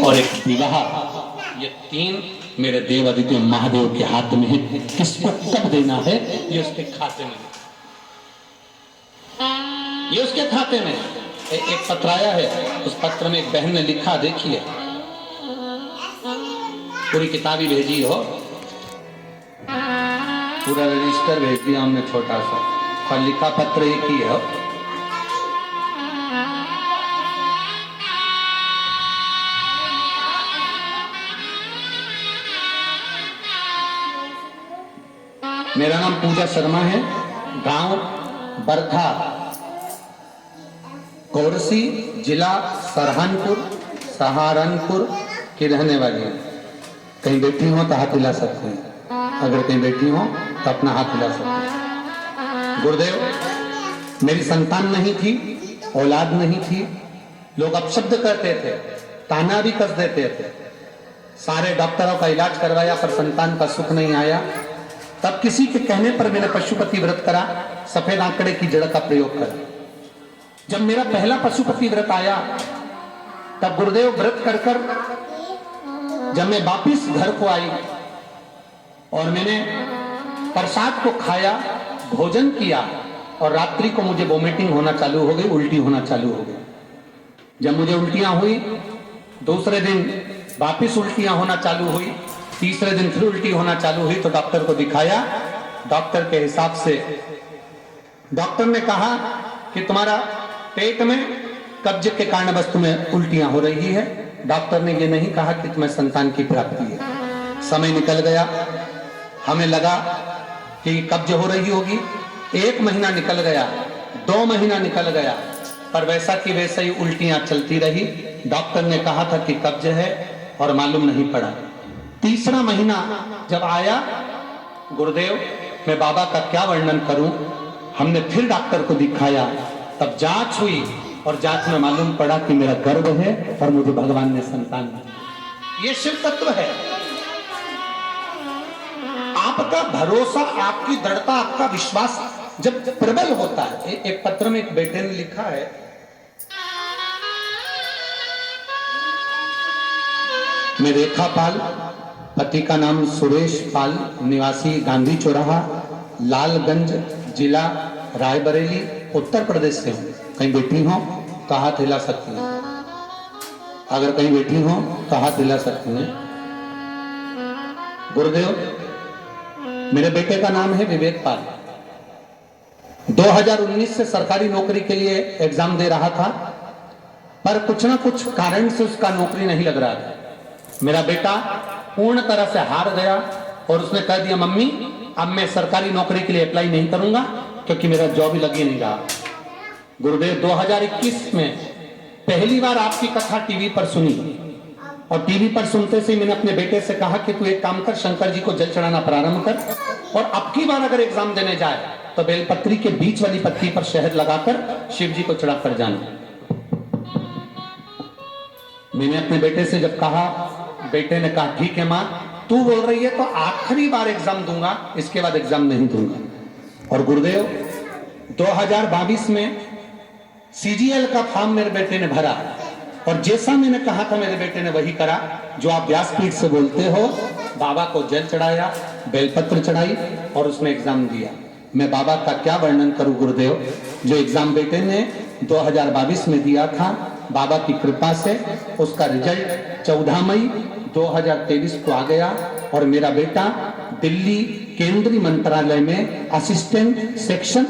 और एक विवाह, ये तीन मेरे देव आदित्य महादेव के हाथ में है। किसको कब देना है ये उसके खाते में, ये उसके खाते में। एक पत्र आया है, उस पत्र में एक बहन ने लिखा, देखिए, पूरी किताब ही भेजी हो, पूरा रजिस्टर भेज दिया हमने छोटा सा, और लिखा पत्र एक ही है। मेरा नाम पूजा शर्मा है, गांव बरखा, कोरसी, जिला सहारनपुर की रहने वाली है। कहीं बैठी हो तो हाथ हिला सकते हैं, अगर कहीं बैठी हो तो अपना हाथ हिला सकते हैं। गुरुदेव, मेरी संतान नहीं थी, औलाद नहीं थी, लोग अपशब्द करते थे, ताना भी कस देते थे, सारे डॉक्टरों का इलाज करवाया पर संतान का सुख नहीं आया। तब किसी के कहने पर मैंने पशुपति व्रत करा, सफेद आंकड़े की जड़ का प्रयोग करा। जब मेरा पहला पशुपति व्रत आया, तब गुरुदेव व्रत कर कर जब मैं वापिस घर को आई और मैंने प्रसाद को खाया, भोजन किया, और रात्रि को मुझे वोमिटिंग होना चालू हो गई, उल्टी होना चालू हो गई। जब मुझे उल्टियां हुई, दूसरे दिन वापिस उल्टियां होना चालू हुई, तीसरे दिन फिर उल्टी होना चालू हुई, तो डॉक्टर को दिखाया। डॉक्टर के हिसाब से डॉक्टर ने कहा कि तुम्हारा पेट में कब्ज के कारण बस तुम्हें उल्टियां हो रही है। डॉक्टर ने ये नहीं कहा कि तुम्हें संतान की प्राप्ति है। समय निकल गया, हमें लगा कि कब्ज हो रही होगी। 1 महीना निकल गया, 2 महीना निकल गया, पर वैसा की वैसा ही उल्टियां चलती रही। डॉक्टर ने कहा था कि कब्ज है और मालूम नहीं पड़ा। तीसरा महीना जब आया, गुरुदेव, मैं बाबा का क्या वर्णन करूं, हमने फिर डॉक्टर को दिखाया, तब जांच हुई और जांच में मालूम पड़ा कि मेरा गर्भ है और मुझे भगवान ने संतान दी। ये शिव तत्व है। आपका भरोसा, आपकी दृढ़ता, आपका विश्वास जब प्रबल होता है। एक पत्र में एक बेटे ने लिखा है, मैं रेखा पाल, पति का नाम सुरेश पाल, निवासी गांधी चौराहा, लालगंज, जिला रायबरेली, उत्तर प्रदेश से हूं। कहीं बैठी हो तो हाथ हिला सकती हैं, अगर कहीं बैठी हो तो हाथ हिला सकती हैं। गुरुदेव, मेरे बेटे का नाम है विवेक पाल। 2019 से सरकारी नौकरी के लिए एग्जाम दे रहा था, पर कुछ ना कुछ कारण से उसका नौकरी नहीं लग रहा था। मेरा बेटा पूर्ण तरह से हार गया और उसने कह दिया, मम्मी अब मैं सरकारी नौकरी के लिए अप्लाई नहीं करूंगा क्योंकि मेरा जॉब ही लग ही नहीं रहा। गुरुदेव, 2021 में पहली बार आपकी कथा टीवी पर सुनी, और टीवी पर सुनते से मैंने अपने बेटे से कहा कि तू एक काम कर, शंकर जी को जल चढ़ाना प्रारंभ कर, और अब की बार अगर एग्जाम देने जाए तो बेलपत्री के बीच वाली पत्ती पर शहद लगाकर शिव जी को चढ़ा कर जाना। मैंने अपने बेटे से जब कहा, बेटे ने कहा ठीक है मां, तू बोल रही है तो आखिरी बार एग्जाम दूंगा, इसके बाद एग्जाम नहीं दूंगा। और गुरुदेव, 2022 में सीजीएल का फॉर्म मेरे बेटे ने भरा, और जैसा मैंने कहा था मेरे बेटे ने वही करा जो आप व्यासपीठ से बोलते हो। बाबा को जल चढ़ाया, बेलपत्र चढ़ाई और उसमें एग्जाम दिया। मैं बाबा का क्या वर्णन करूं गुरुदेव, जो एग्जाम बेटे ने 2022 में दिया था, बाबा की कृपा से उसका रिजल्ट 14 मई 2023 को आ गया, और मेरा बेटा दिल्ली केंद्रीय मंत्रालय में असिस्टेंट सेक्शन